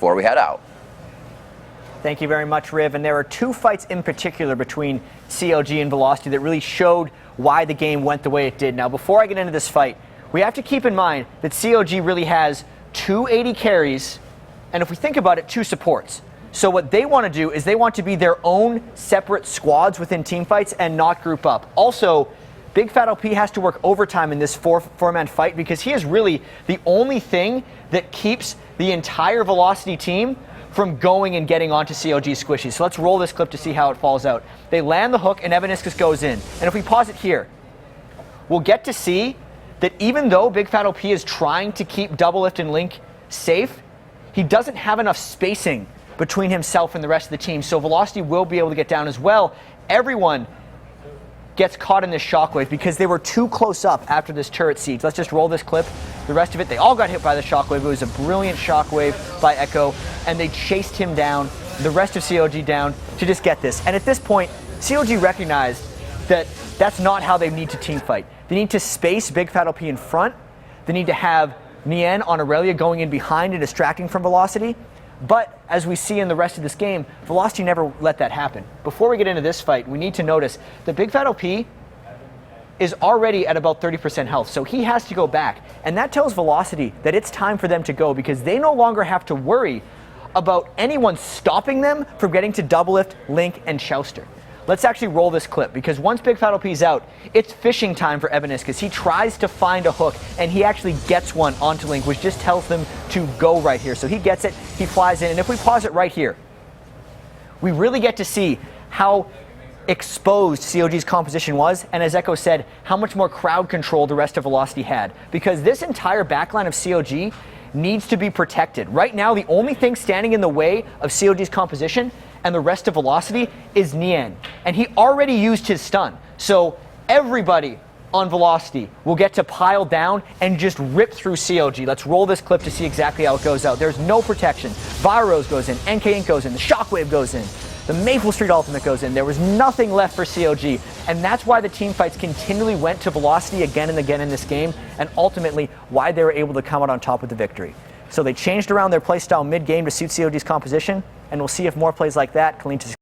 before we head out. Thank you very much, Riv. And there are two fights in particular between CLG and Velocity that really showed why the game went the way it did. Now, before I get into this fight, we have to keep in mind that CLG really has 2 AD carries, and if we think about it, 2 supports. So what they want to do is they want to be their own separate squads within team fights and not group up. Also, Big Fat LP has to work overtime in this four-man fight because he is really the only thing that keeps the entire Velocity team from going and getting onto CLG squishies. So let's roll this clip to see how it falls out. They land the hook and Evaniscus goes in. And if we pause it here, we'll get to see that even though Big Fat LP is trying to keep Doublelift and Link safe, he doesn't have enough spacing between himself and the rest of the team. So Velocity will be able to get down as well. Everyone gets caught in this shockwave because they were too close up after this turret siege. Let's just roll this clip. The rest of it, they all got hit by the shockwave. It was a brilliant shockwave by Echo, and they chased him down, the rest of CLG down, to just get this. And at this point, CLG recognized that that's not how they need to team fight. They need to space Big Fat LP in front. They need to have Nien on Aurelia going in behind and distracting from Velocity. But as we see in the rest of this game, Velocity never let that happen. Before we get into this fight, we need to notice that Big Fat LP is already at about 30% health, so he has to go back. And that tells Velocity that it's time for them to go because they no longer have to worry about anyone stopping them from getting to Doublelift, Link, and Chouster. Let's actually roll this clip because once Big Fat LP is out, it's fishing time for Evaniscus. He tries to find a hook and he actually gets one onto Link, which just tells them to go right here. So he gets it, he flies in, and if we pause it right here, we really get to see how exposed CLG's composition was, and as Echo said, how much more crowd control the rest of Velocity had. Because this entire backline of CLG needs to be protected. Right now, the only thing standing in the way of CLG's composition and the rest of Velocity is Nien. And he already used his stun. So everybody on Velocity will get to pile down and just rip through CLG. Let's roll this clip to see exactly how it goes out. There's no protection. Vyros goes in, NK Inc goes in, the Shockwave goes in, the Maple Street Ultimate goes in. There was nothing left for CLG. And that's why the team fights continually went to Velocity again and again in this game, and ultimately why they were able to come out on top with the victory. So they changed around their playstyle mid-game to suit CLG's composition, and we'll see if more plays like that can lead to